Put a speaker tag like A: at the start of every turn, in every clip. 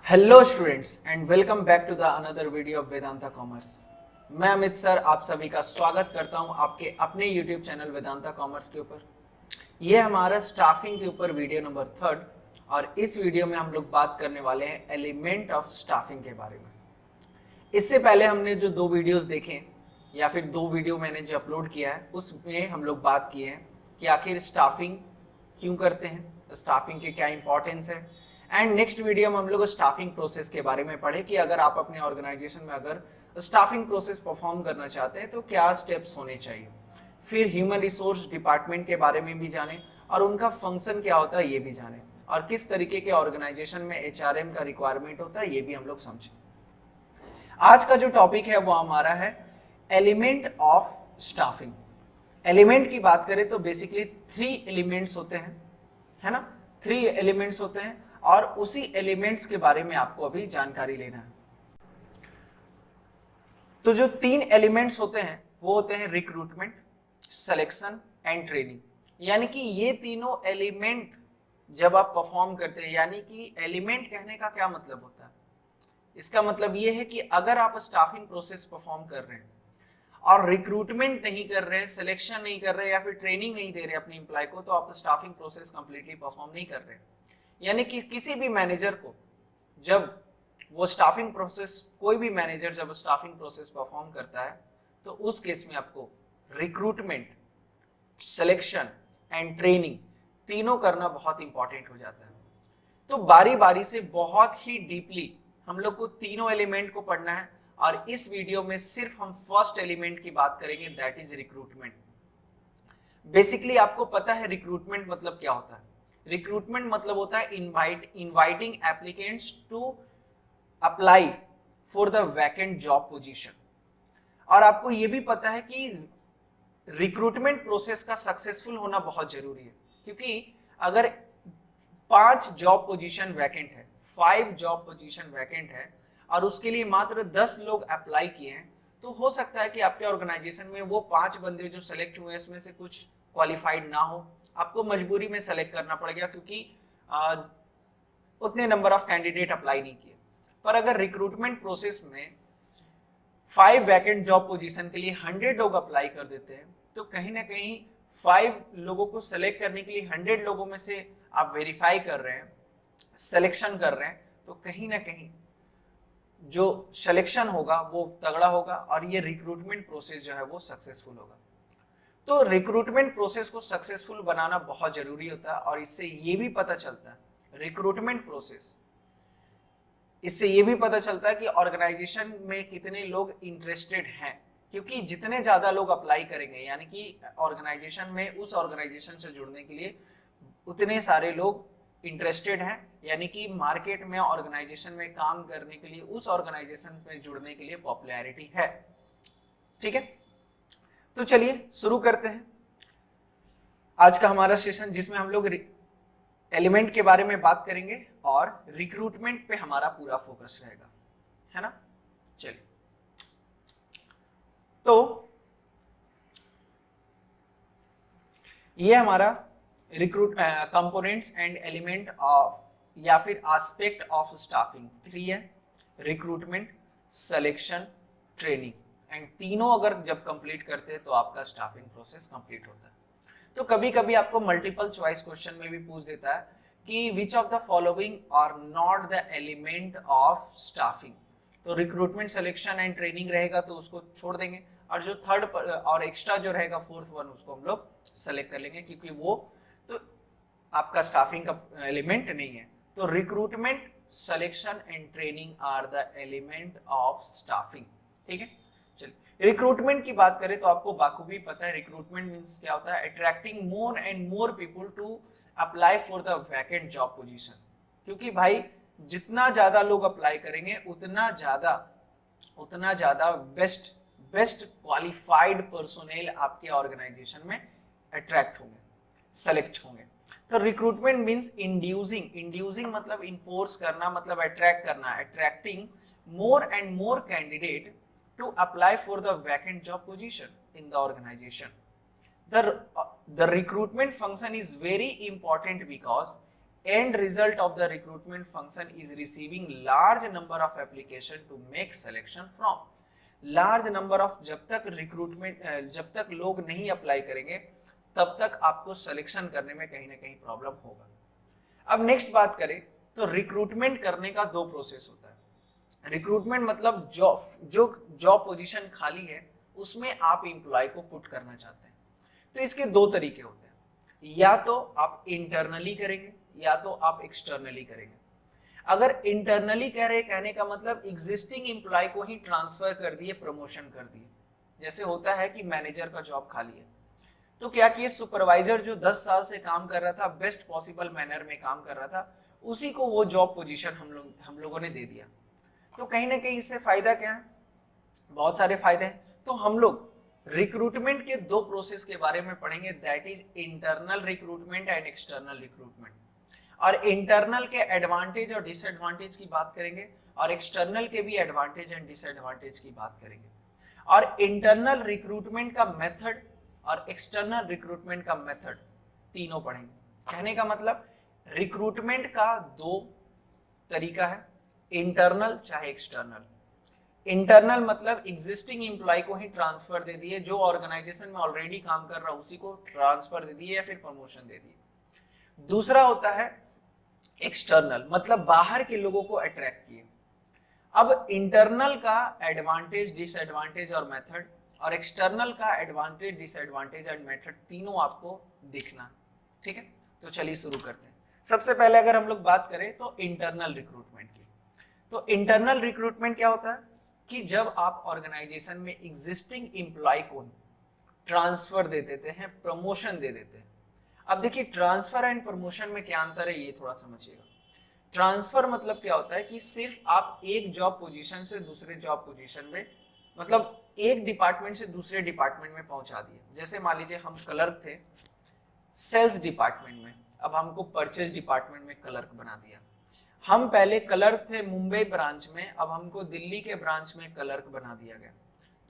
A: Hello students and welcome back to the another video of Vedanta commerce. मैं Amit sir आप सभी का स्वागत करता हूं आपके अपने यूट्यूब चैनल वेदांता कॉमर्स के ऊपर। यह हमारा स्टाफिंग के ऊपर वीडियो नंबर 3 और इस वीडियो में हम लोग बात करने वाले हैं एलिमेंट ऑफ स्टाफिंग के बारे में। इससे पहले हमने जो दो वीडियोस देखे या फिर दो वीडियो मैंने जो अपलोड किया है उसमें हम लोग बात किए हैं कि आखिर स्टाफिंग क्यों करते हैं, स्टाफिंग के क्या इंपॉर्टेंस है। एंड नेक्स्ट वीडियो में हम लोग स्टाफिंग प्रोसेस के बारे में पढ़े कि अगर आप अपने ऑर्गेनाइजेशन में अगर स्टाफिंग प्रोसेस परफॉर्म करना चाहते हैं तो क्या स्टेप्स होने चाहिए। फिर ह्यूमन रिसोर्स डिपार्टमेंट के बारे में भी जाने और उनका फंक्शन क्या होता है ये भी जाने, और किस तरीके के ऑर्गेनाइजेशन में एचआरएम का रिक्वायरमेंट होता है ये भी हम लोग समझें। आज का जो टॉपिक है वो हमारा है एलिमेंट ऑफ स्टाफिंग। एलिमेंट की बात करें तो बेसिकली 3 एलिमेंट्स होते हैं, है ना। 3 एलिमेंट्स होते हैं और उसी एलिमेंट्स के बारे में आपको अभी जानकारी लेना है। तो जो 3 एलिमेंट्स होते हैं वो होते हैं रिक्रूटमेंट, सिलेक्शन एंड ट्रेनिंग। यानी कि ये तीनों एलिमेंट जब आप परफॉर्म करते हैं, यानी कि एलिमेंट कहने का क्या मतलब होता है, इसका मतलब ये है कि अगर आप स्टाफिंग प्रोसेस परफॉर्म कर रहे हैं और रिक्रूटमेंट नहीं कर रहे हैं, सिलेक्शन नहीं कर रहे या फिर ट्रेनिंग नहीं दे रहे अपने एम्प्लॉय को, तो आप स्टाफिंग प्रोसेस कंप्लीटली परफॉर्म नहीं कर रहे। यानी कि किसी भी मैनेजर को जब वो स्टाफिंग प्रोसेस, कोई भी मैनेजर जब स्टाफिंग प्रोसेस परफॉर्म करता है तो उस केस में आपको रिक्रूटमेंट, सिलेक्शन एंड ट्रेनिंग तीनों करना बहुत इंपॉर्टेंट हो जाता है। तो बारी बारी से बहुत ही डीपली हम लोग को तीनों एलिमेंट को पढ़ना है और इस वीडियो में सिर्फ हम फर्स्ट एलिमेंट की बात करेंगे, दैट इज रिक्रूटमेंट। बेसिकली आपको पता है रिक्रूटमेंट मतलब क्या होता है। रिक्रूटमेंट मतलब होता है inviting applicants to apply for the vacant job position. और आपको यह भी पता है कि रिक्रूटमेंट प्रोसेस का सक्सेसफुल होना बहुत जरूरी है, क्योंकि अगर 5 जॉब पोजीशन वैकेंट है, 5 जॉब पोजीशन वैकेंट है और उसके लिए मात्र 10 लोग अप्लाई किए हैं, तो हो सकता है कि आपके ऑर्गेनाइजेशन में वो 5 बंदे जो सेलेक्ट हुए इसमें से कुछ क्वालिफाइड ना हो, आपको मजबूरी में सेलेक्ट करना पड़ेगा क्योंकि उतने नंबर ऑफ कैंडिडेट अप्लाई नहीं किए। पर अगर रिक्रूटमेंट प्रोसेस में 5 वैकेंट जॉब पोजीशन के लिए 100 लोग अप्लाई कर देते हैं, तो कहीं ना कहीं 5 लोगों को सेलेक्ट करने के लिए 100 लोगों में से आप वेरीफाई कर रहे हैं, सिलेक्शन कर रहे हैं, तो कहीं ना कहीं जो सिलेक्शन होगा वो तगड़ा होगा और ये रिक्रूटमेंट प्रोसेस जो है वो सक्सेसफुल होगा। तो रिक्रूटमेंट प्रोसेस को सक्सेसफुल बनाना बहुत जरूरी होता है और इससे ये भी पता चलता है रिक्रूटमेंट प्रोसेस, इससे ये भी पता चलता है कि ऑर्गेनाइजेशन में कितने लोग इंटरेस्टेड हैं, क्योंकि जितने ज्यादा लोग अप्लाई करेंगे यानी कि ऑर्गेनाइजेशन में उस ऑर्गेनाइजेशन से जुड़ने के लिए उतने सारे लोग इंटरेस्टेड हैं, यानी कि मार्केट में ऑर्गेनाइजेशन में काम करने के लिए उस ऑर्गेनाइजेशन में जुड़ने के लिए पॉपुलैरिटी है। ठीक है, तो चलिए शुरू करते हैं आज का हमारा सेशन, जिसमें हम लोग एलिमेंट के बारे में बात करेंगे और रिक्रूटमेंट पे हमारा पूरा फोकस रहेगा, है ना। चलिए, तो ये हमारा recruit components and element of या फिर एस्पेक्ट ऑफ स्टाफिंग 3 है, रिक्रूटमेंट, सिलेक्शन, ट्रेनिंग, एंड तीनों अगर जब कंप्लीट करते हैं तो आपका स्टाफिंग प्रोसेस कंप्लीट होता है। तो कभी कभी आपको मल्टीपल चॉइस क्वेश्चन में भी पूछ देता है कि which of the following are not the element of staffing. तो रिक्रूटमेंट, सिलेक्शन एंड ट्रेनिंग रहेगा तो उसको छोड़ देंगे, और जो थर्ड और एक्स्ट्रा जो रहेगा 4th वन उसको हम लोग सेलेक्ट कर लेंगे, क्योंकि वो तो आपका स्टाफिंग का एलिमेंट नहीं है। तो recruitment, selection and training are the element of staffing. ठीक है, चलिए रिक्रूटमेंट की बात करें तो आपको बाखूबी पता है रिक्रूटमेंट मींस क्या होता है, attracting more and more people to apply for the vacant job position. क्योंकि भाई जितना ज्यादा लोग अप्लाई करेंगे उतना ज्यादा बेस्ट क्वालिफाइड पर्सोनेल आपके ऑर्गेनाइजेशन में अट्रैक्ट होंगे, सेलेक्ट होंगे। तो रिक्रूटमेंट मींस इंड्यूसिंग मतलब इन्फोर्स करना, मतलब अट्रैक्ट करना, attracting more and more candidate to apply for the vacant job position in the organization. The recruitment function is very important because end result of the recruitment function is receiving large number of application to make selection from. large number of जब तक recruitment जब तक लोग नहीं apply करेंगे तब तक आपको सिलेक्शन करने में कहीं ना कहीं प्रॉब्लम होगा। अब नेक्स्ट बात करें तो रिक्रूटमेंट करने का दो प्रोसेस होता है। रिक्रूटमेंट मतलब जॉब पोजीशन खाली है उसमें आप एम्प्लॉय को पुट करना चाहते हैं, तो इसके दो तरीके होते हैं, या तो आप इंटरनली करेंगे या तो आप एक्सटर्नली करेंगे। अगर इंटरनली कह रहे कहने का मतलब एग्जिस्टिंग एम्प्लॉय को ही ट्रांसफर कर दिए, प्रमोशन कर दिए। जैसे होता है कि मैनेजर का जॉब खाली है तो क्या किए, सुपरवाइजर जो 10 साल से काम कर रहा था, बेस्ट पॉसिबल मैनर में काम कर रहा था, उसी को वो जॉब पोजीशन हम लोगों ने दे दिया। तो कहीं ना कहीं इससे फायदा क्या है, बहुत सारे फायदे हैं। तो हम लोग रिक्रूटमेंट के दो प्रोसेस के बारे में पढ़ेंगे, that is internal recruitment and external recruitment. और इंटरनल के एडवांटेज और डिसएडवांटेज की बात करेंगे और एक्सटर्नल के भी एडवांटेज एंड डिसएडवांटेज की बात करेंगे। और इंटरनल रिक्रूटमेंट का मेथड और एक्सटर्नल रिक्रूटमेंट का मेथड तीनों पढ़ेंगे। कहने का मतलब रिक्रूटमेंट का दो तरीका है, इंटरनल चाहे एक्सटर्नल। इंटरनल मतलब एग्जिस्टिंग एम्प्लॉय को ही ट्रांसफर दे दिए, जो ऑर्गेनाइजेशन में ऑलरेडी काम कर रहा है उसी को ट्रांसफर दे दिए या फिर प्रमोशन दे दिए। दूसरा होता है एक्सटर्नल, मतलब बाहर के लोगों को अट्रैक्ट किए। अब इंटरनल का एडवांटेज, डिसएडवांटेज और मेथड, और एक्सटर्नल का एडवांटेज, डिसएडवांटेज एंड मेथड तीनों आपको दिखना, ठीक है। तो चलिए शुरू करते हैं। सबसे पहले अगर हम लोग बात करें तो इंटरनल रिक्रूटमेंट की, तो इंटरनल रिक्रूटमेंट क्या होता है कि जब आप ऑर्गेनाइजेशन में एग्जिस्टिंग एम्प्लॉय को ट्रांसफर दे देते हैं, प्रमोशन दे देते हैं। अब देखिए ट्रांसफर एंड प्रमोशन में क्या अंतर है ये थोड़ा समझिएगा। ट्रांसफर मतलब क्या होता है कि सिर्फ आप एक जॉब पोजीशन से दूसरे जॉब पोजीशन में, मतलब एक डिपार्टमेंट से दूसरे डिपार्टमेंट में पहुंचा दिए। जैसे मान लीजिए हम क्लर्क थे सेल्स डिपार्टमेंट में, अब हमको परचेज डिपार्टमेंट में क्लर्क बना दिया। हम पहले क्लर्क थे मुंबई ब्रांच में, अब हमको दिल्ली के ब्रांच में क्लर्क बना दिया गया।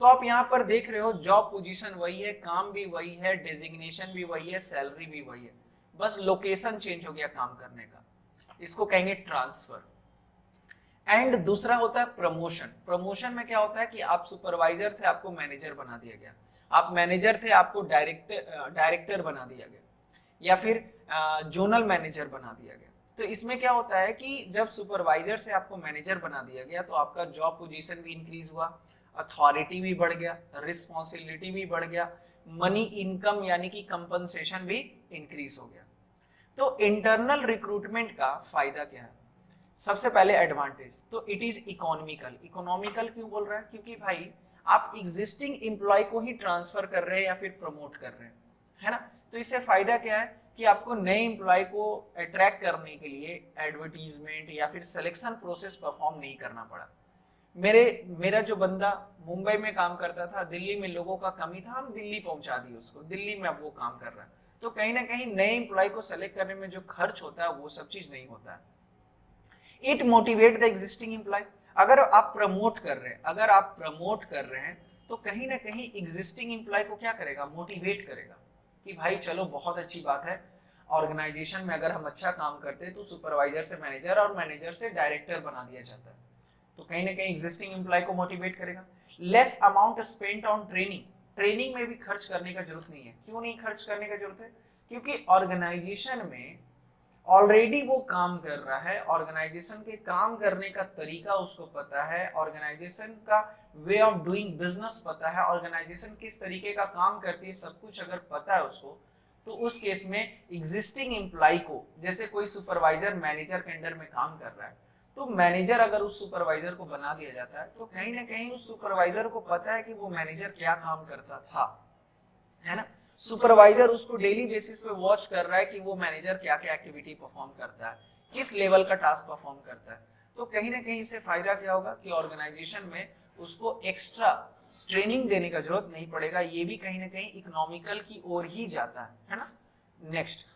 A: तो आप यहाँ पर देख रहे हो जॉब पोजीशन वही है, काम भी वही है, डेजिग्नेशन भी वही है, सैलरी भी वही है, बस लोकेशन चेंज हो गया काम करने का। इसको कहेंगे ट्रांसफर। एंड दूसरा होता है प्रमोशन। प्रमोशन में क्या होता है कि आप सुपरवाइजर थे, आपको मैनेजर बना दिया गया, आप मैनेजर थे, आपको डायरेक्टर बना दिया गया, या फिर जोनल मैनेजर बना दिया गया। तो इसमें क्या होता है कि जब सुपरवाइजर से आपको मैनेजर बना दिया गया तो आपका जॉब पोजीशन भी इंक्रीज हुआ, अथॉरिटी भी बढ़ गया, रिस्पॉन्सिबिलिटी भी बढ़ गया, मनी इनकम यानी कि कंपनसेशन भी इंक्रीज हो गया। तो इंटरनल रिक्रूटमेंट का फायदा क्या है, सबसे पहले एडवांटेज, तो इट इज इकोनॉमिकल। इकोनॉमिकल क्यों बोल रहा है, क्योंकि भाई आप एग्जिस्टिंग एम्प्लॉय को ही ट्रांसफर कर रहे हैं या फिर प्रमोट कर रहे हैं, है ना। तो इससे फायदा क्या है कि आपको नए एम्प्लॉय को अट्रैक्ट करने के लिए एडवर्टीजमेंट या फिर सिलेक्शन प्रोसेस परफॉर्म नहीं करना पड़ा। मेरा जो बंदा मुंबई में काम करता था, दिल्ली में लोगों का कमी था, हम दिल्ली पहुंचा दिए उसको, दिल्ली में अब वो काम कर रहा है। तो कहीं ना कहीं नए एम्प्लॉय को सेलेक्ट करने में जो खर्च होता है वो सब चीज नहीं होता है। It motivate the existing employee. अगर आप प्रमोट कर रहे हैं तो कहीं ना कहीं एग्जिस्टिंग एम्प्लॉय को क्या करेगा, मोटिवेट करेगा कि भाई चलो बहुत अच्छी बात है, ऑर्गेनाइजेशन में अगर हम अच्छा काम करते हैं तो सुपरवाइजर से मैनेजर और मैनेजर से डायरेक्टर बना दिया जाता है। तो कहीं ना कहीं एग्जिस्टिंग एम्प्लॉय को मोटिवेट करेगा। Less amount spent on training. Training में भी खर्च करने का जरूरत नहीं है। क्यों नहीं खर्च करने का जरूरत है, क्योंकि ऑर्गेनाइजेशन में ऑलरेडी वो काम कर रहा है, ऑर्गेनाइजेशन के काम करने का तरीका उसको पता है, ऑर्गेनाइजेशन का वे ऑफ डूइंग बिजनेस पता है, ऑर्गेनाइजेशन किस तरीके का काम करती है, सब कुछ अगर पता है उसको, तो उस केस में एग्जिस्टिंग एम्प्लॉय को, जैसे कोई सुपरवाइजर मैनेजर के अंडर में काम कर रहा है, तो मैनेजर अगर उस सुपरवाइजर को बना दिया जाता है तो कहीं ना कहीं उस सुपरवाइजर को पता है कि वो मैनेजर क्या काम करता था, है ना। सुपरवाइजर उसको डेली बेसिस पे वॉच कर रहा है कि वो मैनेजर क्या क्या एक्टिविटी परफॉर्म करता है, किस लेवल का टास्क परफॉर्म करता है। तो कहीं ना कहीं से फायदा क्या होगा कि ऑर्गेनाइजेशन में उसको एक्स्ट्रा ट्रेनिंग देने का जरूरत नहीं पड़ेगा। ये भी कहीं ना कहीं इकोनॉमिकल की ओर ही जाता है ना। Next,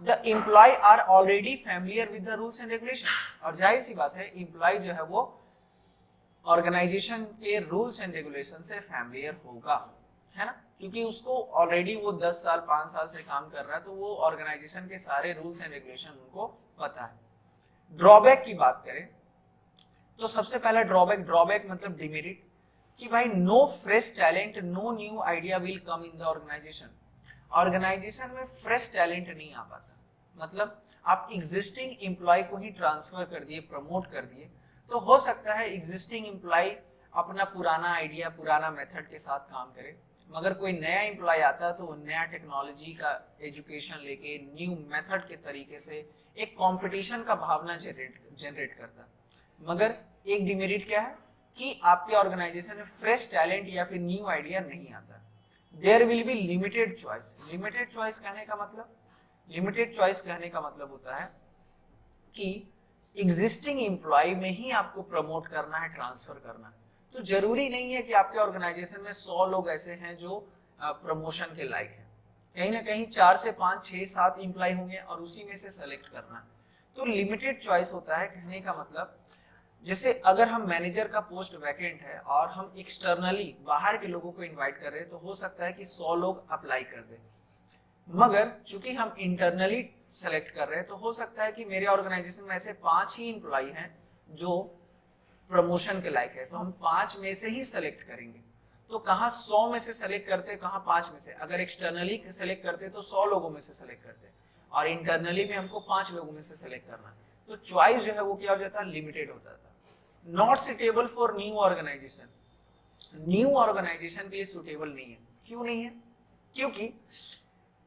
A: the employee are already familiar with the rules and regulation. और जाहिर सी बात है एम्प्लॉय जो है वो ऑर्गेनाइजेशन के रूल्स एंड रेगुलेशन से फैमिलियर होगा, है ना, क्योंकि उसको ऑलरेडी वो 10 साल 5 साल से काम कर रहा है, तो वो ऑर्गेनाइजेशन के सारे रूल्स एंड रेगुलेशन उनको पता है। ड्रॉबैक की बात करें तो सबसे पहला ड्रॉबैक मतलब डिमेरिट, कि भाई no fresh talent, no new idea will come in the organization. Organization में फ्रेश टैलेंट नहीं आ पाता, मतलब आप एग्जिस्टिंग एम्प्लॉय को ही ट्रांसफर कर दिए, प्रमोट कर दिए, तो हो सकता है एग्जिस्टिंग एम्प्लॉय अपना पुराना आइडिया, पुराना मेथड के साथ काम करे, मगर कोई नया एम्प्लॉय आता है तो वो नया टेक्नोलॉजी का एजुकेशन लेके न्यू मेथड के तरीके से एक कंपटीशन का भावना जनरेट करता है। मगर एक डिमेरिट क्या है कि आपके ऑर्गेनाइजेशन में फ्रेश टैलेंट या फिर न्यू आइडिया नहीं आता। There will be limited choice. Limited choice कहने का मतलब होता है कि एग्जिस्टिंग एम्प्लॉय में ही आपको प्रमोट करना है, ट्रांसफर करना है। तो जरूरी नहीं है कि आपके ऑर्गेनाइजेशन में 100 लोग ऐसे हैं जो प्रमोशन के लायक हैं, कहीं ना कहीं 4 से 5, 6, 7 एम्प्लॉय होंगे और उसी में से सेलेक्ट करना है। तो लिमिटेड चॉइस होता है, कहने का मतलब जैसे अगर हम मैनेजर का पोस्ट वैकेंट है और हम एक्सटर्नली बाहर के लोगों को इनवाइट कर रहे हैं तो हो सकता है कि 100 लोग अप्लाई कर दें, मगर चूंकि हम इंटरनली सेलेक्ट कर रहे हैं तो हो सकता है कि मेरे ऑर्गेनाइजेशन में ऐसे 5 ही एम्प्लॉय हैं जो प्रमोशन के लायक है, तो हम 5 में से ही सेलेक्ट करेंगे। तो कहाँ 100 में से सेलेक्ट करते, कहाँ 5 में से। अगर एक्सटर्नली सेलेक्ट करते तो 100 लोगों में से सेलेक्ट करते और इंटरनली में हमको 5 लोगों में से सेलेक्ट करना है, तो चॉइस जो है वो क्या हो जाता है, लिमिटेड होता था। Not suitable for new organization. New organization के लिए सुटेबल नहीं है। क्यों नहीं है? क्योंकि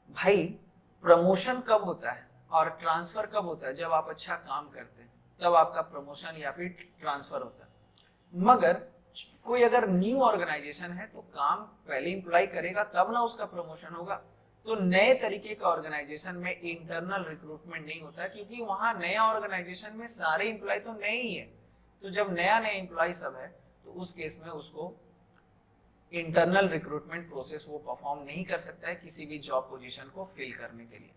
A: भाई प्रमोशन कब होता है और ट्रांसफर कब होता है? जब आप अच्छा काम करते हैं तब आपका प्रमोशन या फिर ट्रांसफर होता है। मगर कोई अगर न्यू ऑर्गेनाइजेशन है तो काम पहले एम्प्लॉय करेगा तब ना उसका प्रमोशन होगा। तो नए तरीके का ऑर्गेनाइजेशन में इंटरनल रिक्रूटमेंट नहीं होता, क्योंकि वहां नया ऑर्गेनाइजेशन में सारे एम्प्लॉय तो नए ही है। तो जब नया एम्प्लॉय सब है तो उस केस में उसको इंटरनल रिक्रूटमेंट प्रोसेस वो परफॉर्म नहीं कर सकता है किसी भी जॉब पोजीशन को फिल करने के लिए।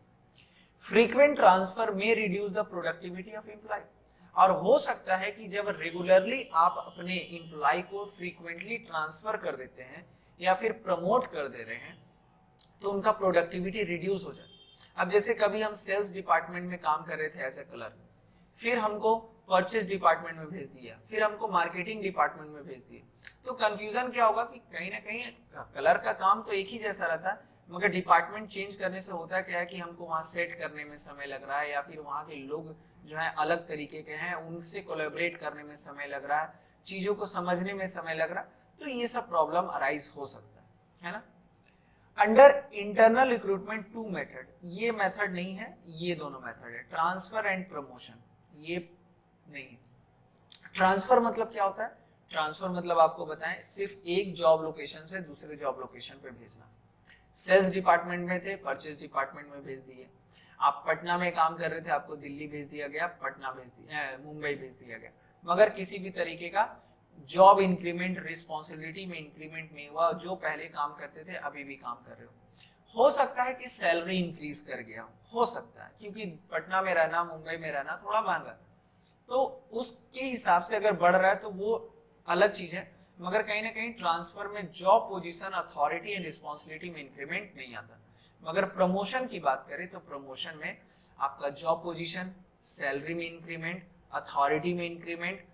A: फ्रीक्वेंट ट्रांसफर में reduce the productivity of employee. और हो सकता है कि जब रेगुलरली आप अपने एम्प्लॉय को फ्रीक्वेंटली ट्रांसफर कर देते हैं या फिर प्रमोट कर दे रहे हैं तो उनका प्रोडक्टिविटी रिड्यूस हो जाए। अब जैसे कभी हम सेल्स डिपार्टमेंट में काम कर रहे थे एज ए क्लर्क, फिर हमको परचेज डिपार्टमेंट में भेज दिया, फिर हमको मार्केटिंग डिपार्टमेंट में भेज दिया, तो कंफ्यूजन क्या होगा कि कहीं ना कहीं क्लर्क का काम तो एक ही जैसा रहता है, मगर डिपार्टमेंट चेंज करने से होता क्या है कि हमको वहाँ सेट करने में समय लग रहा है, या फिर वहाँ के लोग जो है अलग तरीके के हैं उनसे कोलैबोरेट करने में समय लग रहा है, चीजों को समझने में समय लग रहा है, तो ये सब प्रॉब्लम अराइज हो सकता है ना। अंडर इंटरनल रिक्रूटमेंट 2 मेथड, ये मेथड नहीं है, ये दोनों मेथड है, ट्रांसफर एंड प्रमोशन। ये नहीं है। ट्रांसफर मतलब क्या होता है? ट्रांसफर मतलब आपको बताएं, सिर्फ एक जॉब लोकेशन से दूसरे जॉब लोकेशन पे भेजना। सेल्स डिपार्टमेंट में थे, परचेज डिपार्टमेंट में भेज दिए। आप पटना में काम कर रहे थे, आपको दिल्ली भेज दिया गया, पटना भेज दिया, मुंबई भेज दिया गया, मगर किसी भी तरीके का जॉब इंक्रीमेंट, रिस्पॉन्सिबिलिटी में इंक्रीमेंट नहीं हुआ। जो पहले काम करते थे अभी भी काम कर रहे हो सकता है कि सैलरी इंक्रीज कर गया, हो सकता है, क्योंकि पटना में रहना, मुंबई में रहना थोड़ा महंगा, तो उसके हिसाब से अगर बढ़ रहा है तो वो अलग चीज है, मगर कहीं ना कहीं ट्रांसफर में job position, authority and responsibility में इंक्रीमेंट नहीं आता। मगर प्रमोशन की बात करें तो प्रमोशन में आपका जॉब पोजीशन, सैलरी में इंक्रीमेंट, अथॉरिटी में इंक्रीमेंट,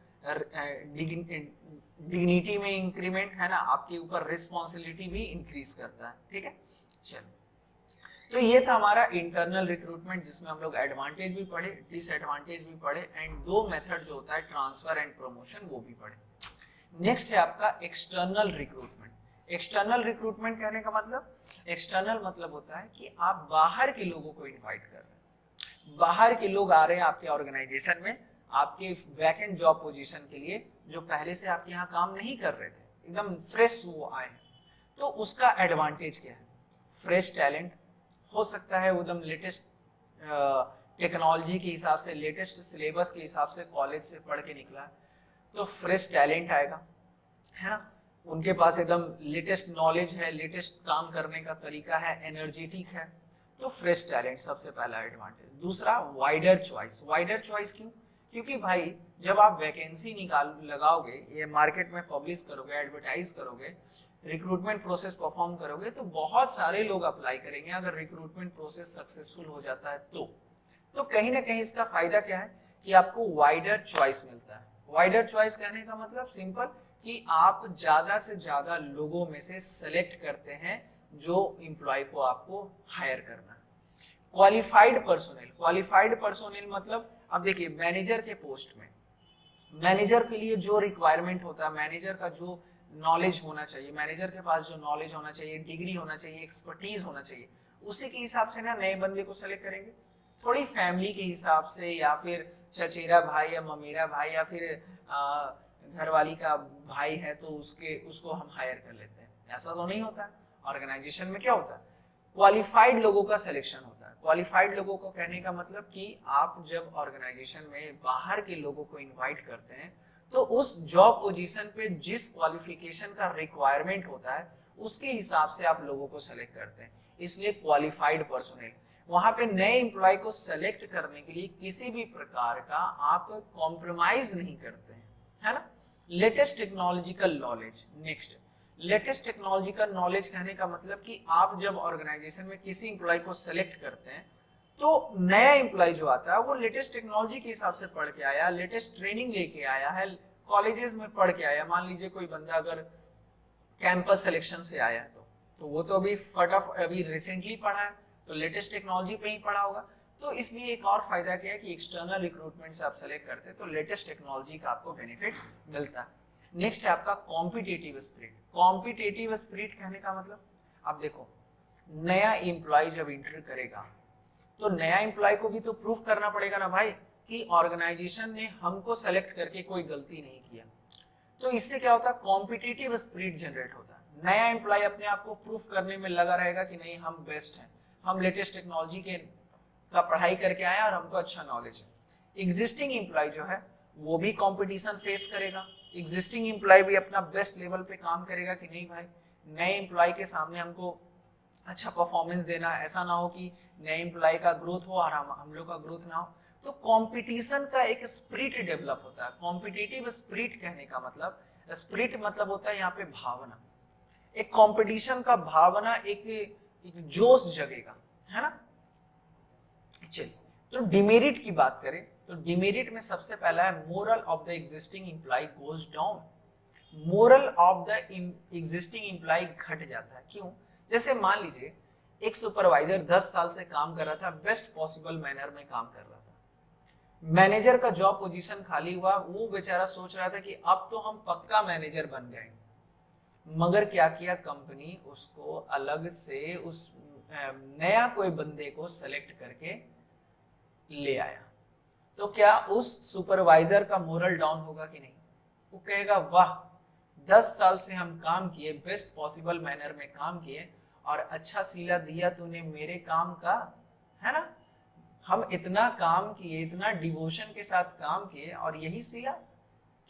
A: डिग्निटी में इंक्रीमेंट है ना, आपके ऊपर रिस्पॉन्सिबिलिटी भी इंक्रीज करता है। ठीक है, चलो, तो ये था हमारा इंटरनल रिक्रूटमेंट, जिसमें हम लोग एडवांटेज भी पढ़े, डिसएडवांटेज भी पढ़े, एंड 2 मेथड जो होता है ट्रांसफर एंड प्रमोशन वो भी पढ़े। नेक्स्ट है आपका एक्सटर्नल रिक्रूटमेंट। एक्सटर्नल रिक्रूटमेंट कहने का मतलब, एक्सटर्नल मतलब होता है कि आप बाहर के लोगों को इनवाइट कर रहे हैं, बाहर के लोग आ रहे हैं आपके ऑर्गेनाइजेशन में आपके वैकेंट जॉब पोजीशन के लिए, जो पहले से आपके यहाँ काम नहीं कर रहे थे, एकदम फ्रेश वो आए हैं। तो उसका एडवांटेज क्या है? फ्रेश टैलेंट हो सकता है, एकदम लेटेस्ट टेक्नोलॉजी के हिसाब से, लेटेस्ट सिलेबस के हिसाब से कॉलेज से पढ़ के निकला, तो फ्रेश टैलेंट आएगा, है ना, उनके पास एकदम लेटेस्ट नॉलेज है, लेटेस्ट काम करने का तरीका है, एनर्जेटिक है, तो फ्रेश टैलेंट सबसे पहला एडवांटेज। दूसरा, वाइडर चॉइस। वाइडर चॉइस क्यों? क्योंकि भाई जब आप वैकेंसी लगाओगे, ये मार्केट में पब्लिश करोगे, एडवर्टाइज करोगे, रिक्रूटमेंट प्रोसेस परफॉर्म करोगे, तो बहुत सारे लोग अप्लाई करेंगे। अगर रिक्रूटमेंट प्रोसेस सक्सेसफुल हो जाता है तो कहीं ना कहीं इसका फायदा क्या है कि आपको वाइडर चॉइस मिलता है। वाइडर चॉइस कहने का मतलब सिंपल कि आप ज्यादा से ज्यादा लोगों में से सेलेक्ट करते हैं जो एम्प्लॉय को आपको हायर करना है। क्वालिफाइड पर्सोनेल मतलब अब देखिए मैनेजर के पोस्ट में, मैनेजर के लिए जो रिक्वायरमेंट होता है, मैनेजर का जो नॉलेज होना चाहिए, मैनेजर के पास जो नॉलेज होना चाहिए, डिग्री होना चाहिए, एक्सपर्टीज होना चाहिए, उसी के हिसाब से ना नए बंदे को सेलेक्ट करेंगे। थोड़ी फैमिली के हिसाब से या फिर चचेरा भाई या ममेरा भाई या फिर घरवाली का भाई है तो उसको हम हायर कर लेते हैं, ऐसा तो नहीं होता। ऑर्गेनाइजेशन में क्या होता है, क्वालिफाइड लोगों का सिलेक्शन होता है। क्वालिफाइड लोगों को कहने का मतलब कि आप जब ऑर्गेनाइजेशन में बाहर के लोगों को इनवाइट करते हैं तो उस जॉब पोजीशन पे जिस क्वालिफिकेशन का रिक्वायरमेंट होता है उसके हिसाब से आप लोगों को सेलेक्ट करते हैं, इसलिए क्वालिफाइड पर्सोनेल। वहां पे नए एम्प्लॉय को सेलेक्ट करने के लिए किसी भी प्रकार का आप कॉम्प्रोमाइज नहीं करते हैं, है ना। Latest technological knowledge, next latest technological knowledge कहने का मतलब कि आप जब ऑर्गेनाइजेशन में किसी एम्प्लॉय को सेलेक्ट करते हैं तो नया एम्प्लॉय जो आता है वो लेटेस्ट टेक्नोलॉजी के हिसाब से पढ़ के आया, लेटेस्ट ट्रेनिंग लेके आया है, कॉलेजेस में पढ़ के आया। मान लीजिए कोई बंदा अगर कैंपस सिलेक्शन से आया है तो वो तो अभी रिसेंटली पढ़ा है तो लेटेस्ट टेक्नोलॉजी पे ही पढ़ा होगा। तो इसलिए एक और फायदा क्या है कि एक्सटर्नल रिक्रूटमेंट से आप सेलेक्ट करते हैं तो लेटेस्ट टेक्नोलॉजी का आपको बेनिफिट मिलता है। नेक्स्ट है आपका कॉम्पिटिटिव स्पिरिट। कॉम्पिटिटिव स्पिरिट कहने का मतलब आप देखो नया एम्प्लॉय जब इंटर करेगा तो नया एम्प्लॉय को भी तो प्रूफ करना पड़ेगा ना भाई कि ऑर्गेनाइजेशन ने हमको सेलेक्ट करके कोई गलती नहीं किया। तो इससे क्या होता है, कॉम्पिटिटिव स्पिरिट जनरेट होता है। नया एम्प्लॉय अपने आप को प्रूफ करने में लगा रहेगा कि नहीं हम बेस्ट हैं, हम लेटेस्ट टेक्नोलॉजी का पढ़ाई करके आए और हमको अच्छा नॉलेज है। एग्जिस्टिंग एम्प्लॉय जो है वो भी कंपटीशन फेस करेगा, एग्जिस्टिंग एम्प्लॉय भी अपना बेस्ट लेवल पे काम करेगा कि नहीं भाई नए एम्प्लॉय के सामने हमको अच्छा परफॉर्मेंस देना, ऐसा ना हो कि नए एम्प्लॉय का ग्रोथ हो और हम लोग का ग्रोथ ना हो। तो कंपटीशन का एक स्पिरिट डेवलप होता है। कॉम्पिटिटिव स्पिरिट कहने का मतलब, स्पिरिट मतलब होता है यहाँ पे भावना, एक कंपटीशन का भावना, एक जोश जगेगा, है ना। चलिए तो डिमेरिट की बात करें तो डिमेरिट में सबसे पहला है moral of the existing employee goes down. Moral of the existing employee घट जाता है। क्यों? जैसे मान लीजिए एक सुपरवाइजर 10 साल से काम कर रहा था, बेस्ट पॉसिबल मैनर में काम कर रहा था, मैनेजर का जॉब पोजीशन खाली हुआ, वो बेचारा सोच रहा था कि अब तो हम पक्का मैनेजर बन गए, मगर क्या किया कंपनी उसको अलग से उस नया कोई बंदे को सेलेक्ट करके ले आया। तो क्या उस सुपरवाइजर का मोरल डाउन होगा कि नहीं? वो कहेगा वाह 10 साल से हम काम किए, बेस्ट पॉसिबल मैनर में काम किए और अच्छा सिला दिया तूने मेरे काम का, है ना। हम इतना काम किए, इतना डिवोशन के साथ काम किए और यही सिला,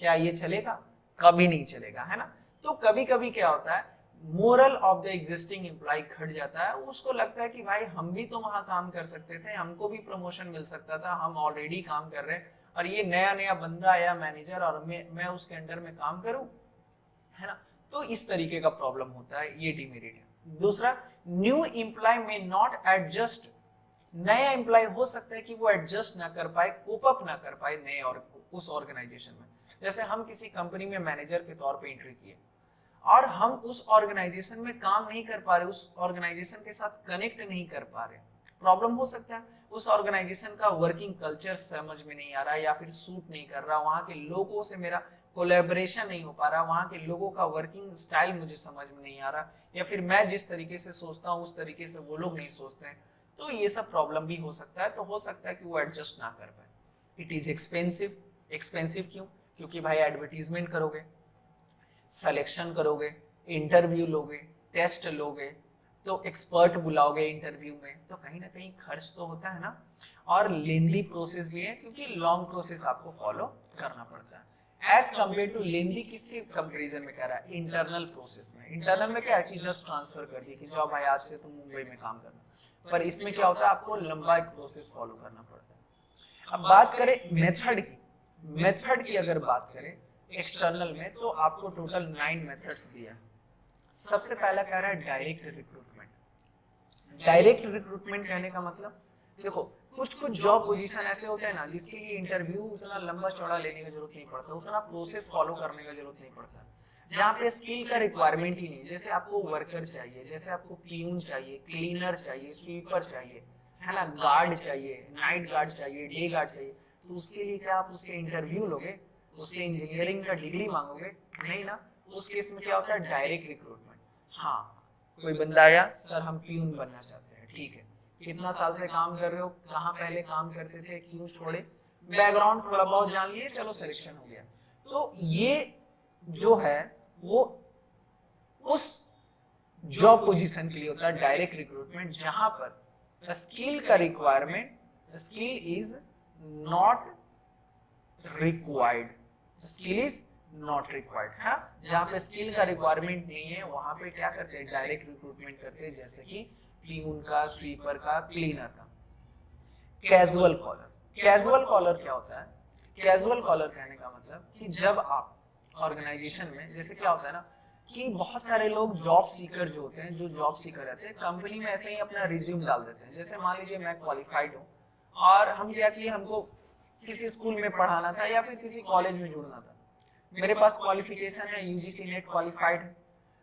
A: क्या ये चलेगा? कभी नहीं चलेगा, है ना। तो कभी कभी क्या होता है, moral of the existing employee घट जाता है। उसको लगता है कि भाई हम भी तो वहां काम कर सकते थे, हमको भी प्रमोशन मिल सकता था, हम ऑलरेडी काम कर रहे हैं और ये नया नया बंदा आया मैनेजर और मैं उसके अंडर में काम करूं, है ना। तो इस तरीके का प्रॉब्लम होता है, ये डिमेरिट है। दूसरा, न्यू एम्प्लॉय में नॉट एडजस्ट। नया एम्प्लॉय हो सकता है कि वो एडजस्ट ना कर पाए, कोप अप ना कर पाए नए और उस ऑर्गेनाइजेशन में। जैसे हम किसी कंपनी में मैनेजर के तौर पे एंट्री किए और हम उस ऑर्गेनाइजेशन में काम नहीं कर पा रहे, उस ऑर्गेनाइजेशन के साथ कनेक्ट नहीं कर पा रहे, प्रॉब्लम हो सकता है। उस ऑर्गेनाइजेशन का वर्किंग कल्चर समझ में नहीं आ रहा या फिर सूट नहीं कर रहा, वहां के लोगों से मेरा कोलैबोरेशन नहीं हो पा रहा, वहां के लोगों का वर्किंग स्टाइल मुझे समझ में नहीं आ रहा, या फिर मैं जिस तरीके से सोचता हूँ उस तरीके से वो लोग नहीं सोचते हैं। तो ये सब प्रॉब्लम भी हो सकता है। तो हो सकता है कि वो एडजस्ट ना कर पाए। It is expensive. एक्सपेंसिव क्यों? क्योंकि भाई एडवर्टीजमेंट करोगे, सिलेक्शन करोगे, इंटरव्यू लोगे, टेस्ट लोगे, तो एक्सपर्ट बुलाओगे इंटरव्यू में, तो कहीं ना कहीं खर्च तो होता है ना। और लेंथी प्रोसेस भी है क्योंकि लॉन्ग प्रोसेस आपको फॉलो करना पड़ता है। एज कम्पेयर टू लेंथी किसके कंपैरिजन में कह रहा है? इंटरनल प्रोसेस में। इंटरनल में क्या है कि जस्ट ट्रांसफर कर दिया कि जाओ भाई आज से तुम मुंबई में काम करना, पर इसमें क्या होता है आपको लंबा एक प्रोसेस फॉलो करना पड़ता है। अब बात करें मेथड की, मेथड की अगर बात करें एक्सटर्नल में तो आपको टोटल 9 मेथड्स दिया। सबसे पहला कह रहा है डायरेक्ट रिक्रूटमेंट। डायरेक्ट रिक्रूटमेंट कहने का मतलब देखो कुछ कुछ जॉब पोजीशन ऐसे होते हैं ना जिसके लिए इंटरव्यू उतना लंबा चौड़ा लेने की जरूरत नहीं पड़ता, उतना प्रोसेस फॉलो करने का जरूरत नहीं पड़ता, जहाँ पे स्किल का रिक्वायरमेंट ही नहीं। जैसे आपको वर्कर चाहिए, जैसे आपको प्यून चाहिए, क्लीनर चाहिए, स्वीपर चाहिए, है ना, गार्ड चाहिए, नाइट गार्ड चाहिए, डे गार्ड चाहिए, तो उसके लिए क्या आप उससे इंटरव्यू लोगे, उससे इंजीनियरिंग का डिग्री मांगोगे? नहीं ना। उस केस में क्या होता है, डायरेक्ट रिक्रूटमेंट। हाँ, कोई बंदा आया, सर हम प्यून बनना चाहते हैं, ठीक है, कितना साल से काम कर रहे हो, कहाँ पहले काम करते थे, क्यों छोड़े, बैकग्राउंड थोड़ा बहुत जान लिए, चलो सिलेक्शन हो गया। तो ये जो है वो उस जॉब पोजीशन के लिए होता है डायरेक्ट रिक्रूटमेंट, जहां पर स्किल का requirement, skill is not required, skill is not required है, जहां पे स्किल का रिक्वायरमेंट नहीं है वहां पे क्या करते हैं, डायरेक्ट रिक्रूटमेंट करते हैं, जैसे कि प्यून का, स्वीपर का, क्लीनर का। कैजुअल कॉलर, कैजुअल कॉलर क्या होता है? कैजुअल कॉलर कहने का मतलब कि जब आप ऑर्गेनाइजेशन में, जैसे क्या होता है ना कि बहुत सारे लोग जॉब सीकर जो होते हैं, जो जॉब सीकर रहते हैं, कंपनी में ऐसे ही अपना रिज्यूम डाल देते हैं। जैसे मान लीजिए मैं क्वालिफाइड हूँ और हम क्या किए, हमको किसी स्कूल में पढ़ाना था या फिर किसी कॉलेज में जुड़ना था, मेरे पास क्वालिफिकेशन है, यूजीसी नेट क्वालिफाइड है,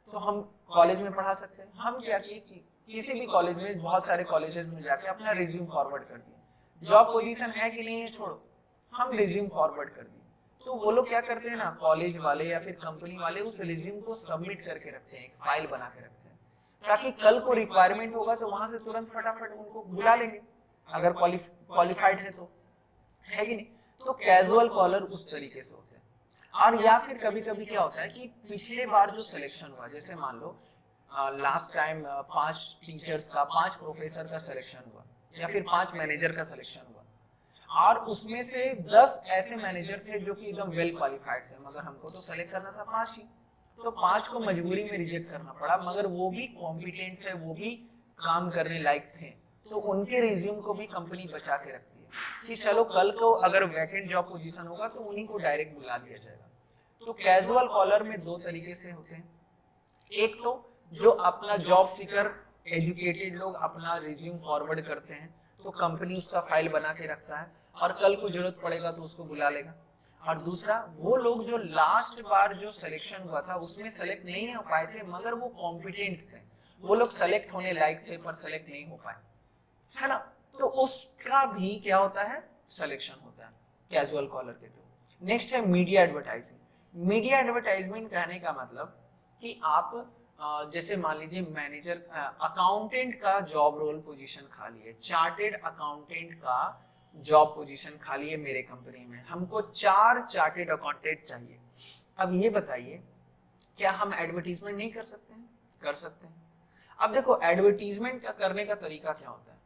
A: तो हम कॉलेज में पढ़ा सकते हैं। हम क्या किए कि किसी भी कॉलेज में, बहुत सारे कॉलेजेस में जाके अपना रिज्यूम फॉरवर्ड कर दिए। जॉब पोजीशन है कि नहीं है छोड़ो, हम रिज्यूम फॉरवर्ड कर दिए। तो वो लोग क्या करते हैं ना, कॉलेज वाले या फिर कंपनी वाले उस रिज्यूम को सबमिट करके रखते हैं, एक फाइल बना के रखते हैं, ताकि कल को रिक्वायरमेंट होगा तो वहां से तुरंत फटाफट उनको बुला लेंगे, अगर क्वालिफाइड है तो, है कि नहीं। तो कैजुअल कॉलर उस तरीके से होते हैं। और या फिर कभी कभी क्या होता है कि पिछले बार जो सिलेक्शन हुआ, जैसे मान लो लास्ट टाइम 5 टीचर्स का, 5 प्रोफेसर का सिलेक्शन हुआ, या फिर 5 मैनेजर का सिलेक्शन हुआ, और उसमें से 10 ऐसे मैनेजर थे जो कि एकदम वेल क्वालिफाइड थे, मगर हमको तो सेलेक्ट करना था 5 ही, तो 5 को मजबूरी में रिजेक्ट करना पड़ा, मगर वो भी कॉम्पिटेंट थे, वो भी काम करने लायक थे, तो उनके रिज्यूम को भी कंपनी बचा के रखती है कि चलो कल को अगर वैकेंट जॉब पोजीशन होगा तो उन्हीं को डायरेक्ट बुला लिया जाएगा। तो कैजुअल कॉलर में 2 तरीके से होते हैं, एक तो जो अपना जॉब सीकर एजुकेटेड लोग अपना रिज्यूम फॉरवर्ड करते हैं, तो कंपनी उसका फाइल बना के रखता है और कल को जरूरत पड़ेगा तो उसको बुला लेगा। और दूसरा, वो लोग जो लास्ट बार जो सिलेक्शन हुआ था उसमें सेलेक्ट नहीं हो पाए थे, मगर वो कॉम्पिटेंट थे, वो लोग सेलेक्ट होने लायक थे पर सेलेक्ट नहीं हो पाए, है ना, तो उसका भी क्या होता है, सिलेक्शन होता है कैजुअल कॉलर के थ्रू। नेक्स्ट है मीडिया एडवर्टाइजिंग। मीडिया एडवर्टाइजमेंट कहने का मतलब कि आप जैसे मान लीजिए मैनेजर, अकाउंटेंट का जॉब रोल पोजीशन खाली है, चार्टेड अकाउंटेंट का जॉब पोजीशन खाली है मेरे कंपनी में, हमको 4 चार्टेड अकाउंटेंट चाहिए। अब ये बताइए, क्या हम एडवर्टीजमेंट नहीं कर सकते हैं? कर सकते हैं। अब देखो एडवर्टीजमेंट का करने का तरीका क्या होता है,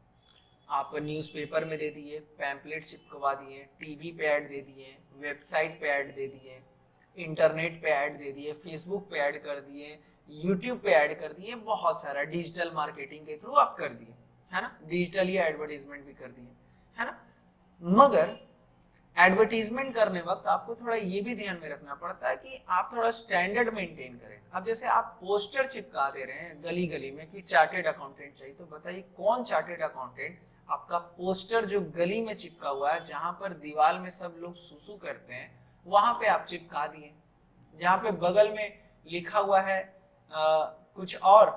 A: आप न्यूज़पेपर में दे दिए, पैम्पलेट चिपकवा दिए, टीवी पे ऐड दे दिए, वेबसाइट पे ऐड दे दिए, इंटरनेट पे ऐड दे दिए, फेसबुक पे ऐड कर दिए, यूट्यूब पे ऐड कर दिए, बहुत सारा डिजिटल मार्केटिंग के थ्रू आप कर दिए, है ना, डिजिटल या एडवर्टीजमेंट भी कर दिए, है ना। मगर एडवर्टीजमेंट करने वक्त आपको थोड़ा ये भी ध्यान में रखना पड़ता है कि आप थोड़ा स्टैंडर्ड मेंटेन करें। अब जैसे आप पोस्टर चिपका दे रहे हैं गली गली में कि चार्टेड अकाउंटेंट चाहिए, तो बताइए कौन चार्टेड अकाउंटेंट आपका पोस्टर जो गली में चिपका हुआ है, जहां पर दीवार में सब लोग सुसु करते हैं, वहां पे आप चिपका दिए, जहां पे बगल में लिखा हुआ है कुछ और,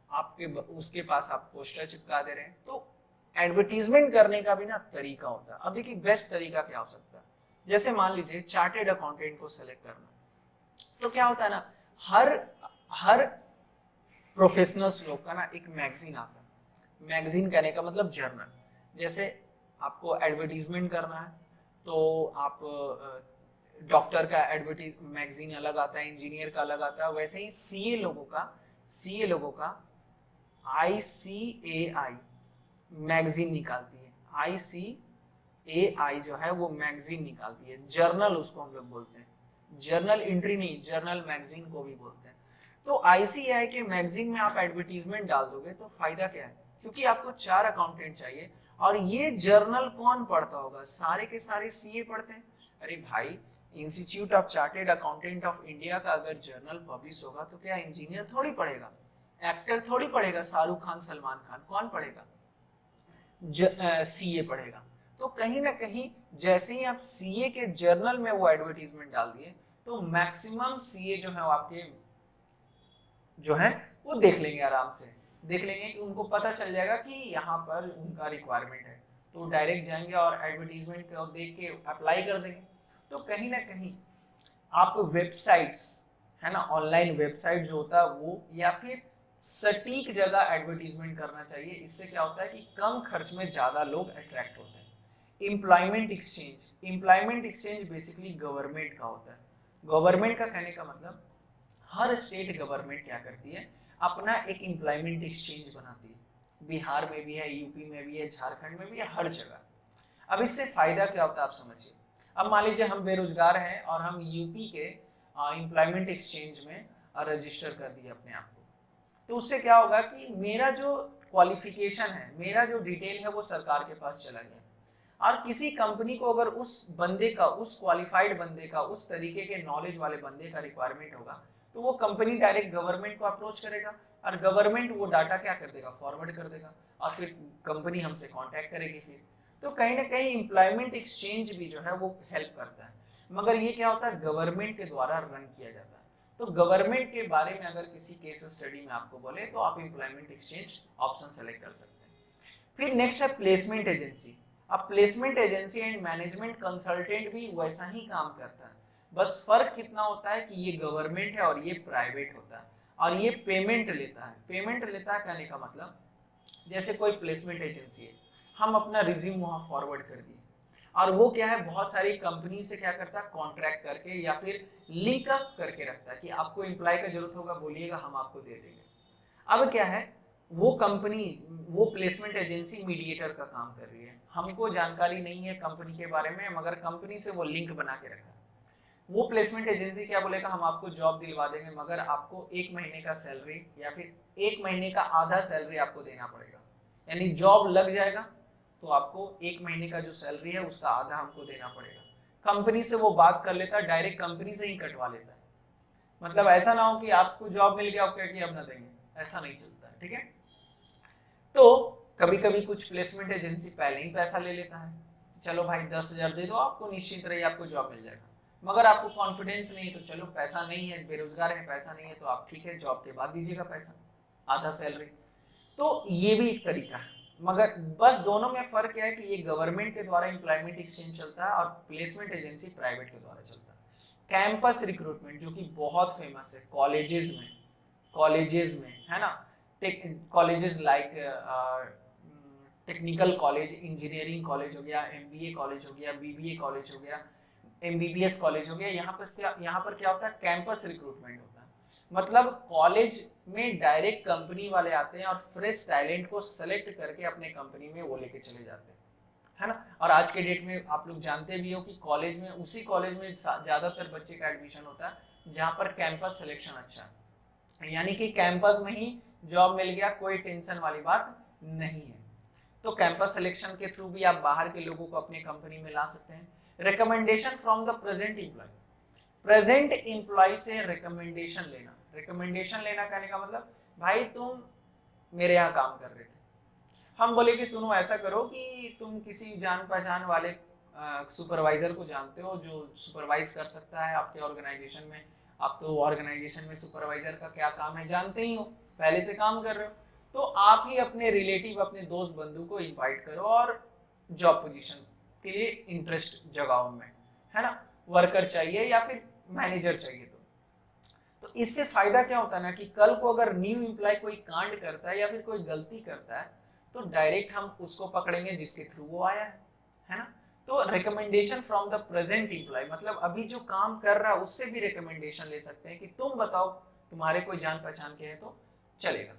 A: आपके उसके पास आप पोस्टर चिपका दे रहे हैं। तो एडवर्टीजमेंट करने का भी ना तरीका होता है। अब देखिए बेस्ट तरीका क्या हो सकता है, जैसे मान लीजिए चार्टेड अकाउंटेंट को सेलेक्ट करना, तो क्या होता है ना, हर प्रोफेशनल्स लोग का ना एक मैगजीन आता है। मैगजीन कहने का मतलब जर्नल। जैसे आपको एडवर्टीजमेंट करना है तो आप डॉक्टर का एडवर्टीज मैगजीन अलग आता है, इंजीनियर का अलग आता है, वैसे ही सीए लोगों का ICAI मैगजीन निकालती है। ICAI जो है वो मैगजीन निकालती है, जर्नल उसको हम लोग बोलते हैं, जर्नल एंट्री नहीं, जर्नल मैगजीन को भी बोलते हैं। तो ICAI के मैगजीन में आप एडवर्टीजमेंट डाल दोगे तो फायदा क्या है, क्योंकि आपको 4 अकाउंटेंट चाहिए, और ये जर्नल कौन पढ़ता होगा, सारे के सारे सीए पढ़ते हैं। अरे भाई, institute of chartered accountant of India का अगर जर्नल पब्लिश होगा तो क्या इंजीनियर थोड़ी पढ़ेगा, एक्टर थोड़ी पढ़ेगा, शाहरुख खान, सलमान खान, कौन पढ़ेगा? सीए पढ़ेगा। तो कहीं ना कहीं जैसे ही आप सीए के जर्नल में वो एडवर्टीजमेंट डाल दिए तो मैक्सिमम सीए जो है वो आपके जो है वो देख लेंगे, आराम से देख लेंगे कि उनको पता चल जाएगा कि यहाँ पर उनका रिक्वायरमेंट है, तो डायरेक्ट जाएंगे और एडवर्टीजमेंट को देख के अप्लाई कर देंगे। तो कहीं ना कहीं आप वेबसाइट्स है ना, ऑनलाइन वेबसाइट जो होता है वो, या फिर सटीक जगह एडवर्टीजमेंट करना चाहिए। इससे क्या होता है कि कम खर्च में ज्यादा लोग अट्रैक्ट होते हैं। Employment exchange, employment exchange basically government का होता है। गवर्नमेंट का कहने का मतलब हर स्टेट गवर्नमेंट क्या करती है, अपना एक एम्प्लॉयमेंट एक्सचेंज बनाती है। बिहार में भी है, यूपी में भी है, झारखंड में भी है, हर जगह। अब इससे फायदा क्या होता है आप समझिए। अब मान लीजिए हम बेरोजगार हैं और हम यूपी के एम्प्लॉयमेंट एक्सचेंज में रजिस्टर कर दिए अपने आप को, तो उससे क्या होगा कि मेरा जो क्वालिफिकेशन है, मेरा जो डिटेल है वो सरकार के पास चला गया। और किसी कंपनी को अगर उस बंदे का, उस क्वालिफाइड बंदे का, उस तरीके के नॉलेज वाले बंदे का रिक्वायरमेंट होगा, तो वो कंपनी डायरेक्ट गवर्नमेंट को अप्रोच करेगा और गवर्नमेंट वो डाटा क्या कर देगा, फॉरवर्ड कर देगा, और फिर कंपनी हमसे कांटेक्ट करेगी फिर। तो कहीं ना कहीं एम्प्लॉयमेंट एक्सचेंज भी जो है वो हेल्प करता है, मगर ये क्या होता है, गवर्नमेंट के द्वारा रन किया जाता है। तो गवर्नमेंट के बारे में अगर किसी केस स्टडी में आपको बोले तो आप एम्प्लॉयमेंट एक्सचेंज ऑप्शन सेलेक्ट कर सकते हैं। फिर नेक्स्ट है प्लेसमेंट एजेंसी। अब placement agency and management consultant भी वैसा ही काम करता है, बस फर्क कितना होता है कि ये गवर्नमेंट है और ये प्राइवेट होता है, और ये पेमेंट लेता है। पेमेंट लेता है कहने का मतलब, जैसे कोई प्लेसमेंट एजेंसी है, हम अपना रिज्यूम वहां फॉरवर्ड कर दिए, और वो क्या है, बहुत सारी कंपनी से क्या करता है, कॉन्ट्रैक्ट करके या फिर लिंक अप करके रखता है कि आपको एम्प्लॉय का जरूरत होगा, बोलिएगा, हम आपको दे देंगे। अब क्या है, वो कंपनी, वो प्लेसमेंट एजेंसी मीडिएटर का काम कर रही है, हमको जानकारी नहीं है कंपनी के बारे में, मगर कंपनी से वो लिंक बना के रखा है। वो प्लेसमेंट एजेंसी क्या बोलेगा, हम आपको जॉब दिलवा देंगे, मगर आपको 1 महीने का सैलरी या फिर 1 महीने का आधा सैलरी आपको देना पड़ेगा। यानी जॉब लग जाएगा तो आपको 1 महीने का जो सैलरी है उसका आधा हमको देना पड़ेगा। कंपनी से वो बात कर लेता है, डायरेक्ट कंपनी से ही कटवा लेता है। मतलब ऐसा ना हो कि आपको जॉब मिल गया, आप क्या कि अब ना देंगे, ऐसा नहीं चलता है, ठीक है। तो कभी कभी कुछ प्लेसमेंट एजेंसी पहले ही पैसा ले लेता है, चलो भाई 10,000 दे दो, आपको निश्चित रहिए आपको जॉब मिल जाएगा। मगर आपको कॉन्फिडेंस नहीं, तो चलो पैसा नहीं है, बेरोजगार है, पैसा नहीं है, तो आप ठीक है जॉब के बाद दीजिएगा पैसा, आधा सैलरी। तो ये भी एक तरीका है, मगर बस दोनों में फर्क क्या है कि ये गवर्नमेंट के द्वारा एम्प्लॉयमेंट एक्सचेंज चलता है और प्लेसमेंट एजेंसी प्राइवेट के द्वारा चलता है। कैंपस रिक्रूटमेंट जो कि बहुत फेमस है कॉलेजेस में, कॉलेजेस में है ना, colleges like technical college, engineering college हो गया, एमबीए कॉलेज हो गया, बीबीए कॉलेज हो गया, एमबीबीएस कॉलेज हो गया। यहाँ पर क्या होता है, कैंपस रिक्रूटमेंट होता है। मतलब कॉलेज में डायरेक्ट कंपनी वाले आते हैं और फ्रेश टैलेंट को सेलेक्ट करके अपने कंपनी में वो लेके चले जाते हैं, है ना। और आज के डेट में आप लोग जानते भी हो कि कॉलेज में, उसी कॉलेज में ज्यादातर बच्चे का एडमिशन होता है जहाँ पर कैंपस सिलेक्शन अच्छा है, यानी कि कैंपस में ही जॉब मिल गया, कोई टेंशन वाली बात नहीं है। तो कैंपस सिलेक्शन के थ्रू भी आप बाहर के लोगों को अपने कंपनी में ला सकते हैं। Recommendation from the present employee, present employee से रिकमेंडेशन लेना। रिकमेंडेशन लेना कहने का मतलब, भाई तुम मेरे यहाँ काम कर रहे थे, हम बोले कि सुनो ऐसा करो कि तुम किसी जान पहचान वाले सुपरवाइजर को जानते हो जो सुपरवाइज कर सकता है आपके ऑर्गेनाइजेशन में। आप तो ऑर्गेनाइजेशन में सुपरवाइजर का क्या काम है जानते ही हो, पहले से काम कर रहे हो, तो आप ही अपने रिलेटिव, अपने दोस्त बंधु को इनवाइट करो और जॉब पोजीशन के लिए इंटरेस्ट जगाओ में, है ना। वर्कर चाहिए या फिर मैनेजर चाहिए, तो इससे फायदा क्या होता है ना कि कल को अगर न्यू एम्प्लॉय कोई कांड करता है या फिर कोई गलती करता है तो डायरेक्ट हम उसको पकड़ेंगे जिसके थ्रू वो आया है ना। तो recommendation from the present employee मतलब अभी जो काम कर रहा है उससे भी रिकमेंडेशन ले सकते हैं कि तुम बताओ तुम्हारे कोई जान पहचान के है तो चलेगा।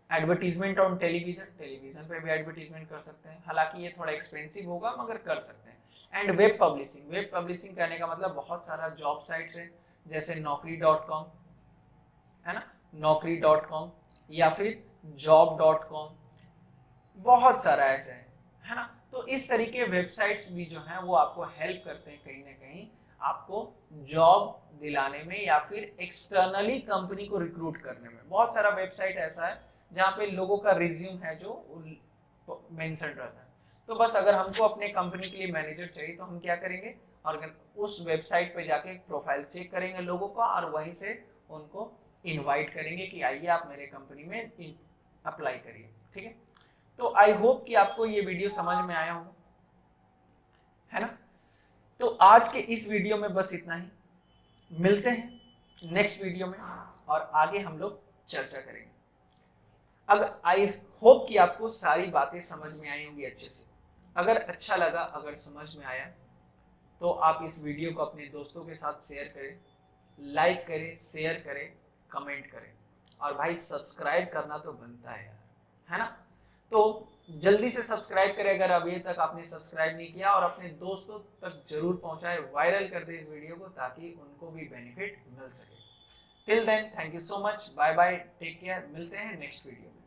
A: एडवर्टीजमेंट ऑन टेलीविजन, टेलीविजन पे भी एडवर्टीजमेंट कर सकते हैं, हालांकि ये थोड़ा एक्सपेंसिव होगा मगर कर सकते हैं। And web publishing, web publishing करने का मतलब बहुत सारा जॉब साइट्स है जैसे naukri.com है ना, naukri.com या फिर job.com, बहुत सारा ऐसे है ना। तो इस तरीके वेबसाइट्स भी जो हैं वो आपको हेल्प करते हैं कहीं ना कहीं आपको जॉब दिलाने में या फिर एक्सटर्नली कंपनी को रिक्रूट करने में। बहुत सारा वेबसाइट ऐसा है जहाँ पे लोगों का रिज्यूम है जो मेंशन रहता है। तो बस अगर हमको अपने कंपनी के लिए मैनेजर चाहिए तो हम क्या करेंगे, और उस वेबसाइट पे जाके प्रोफाइल चेक करेंगे लोगों का और वहीं से उनको इनवाइट करेंगे कि आइए आप मेरे कंपनी में अप्लाई करिए। ठीक है, तो आई होप कि आपको ये वीडियो समझ में आया होगा, है ना। तो आज के इस वीडियो में बस इतना ही, मिलते हैं नेक्स्ट वीडियो में और आगे हम लोग चर्चा करेंगे। अगर आई होप कि आपको सारी बातें समझ में आई होंगी अच्छे से। अगर अच्छा लगा, अगर समझ में आया तो आप इस वीडियो को अपने दोस्तों के साथ शेयर करें, लाइक करें, शेयर करें, कमेंट करें, और भाई सब्सक्राइब करना तो बनता है यार, है ना। तो जल्दी से सब्सक्राइब करें अगर अभी तक आपने सब्सक्राइब नहीं किया, और अपने दोस्तों तक जरूर पहुंचाए, वायरल कर दे इस वीडियो को ताकि उनको भी बेनिफिट मिल सके। Till then, thank you so much, bye bye, take care, मिलते हैं नेक्स्ट वीडियो में।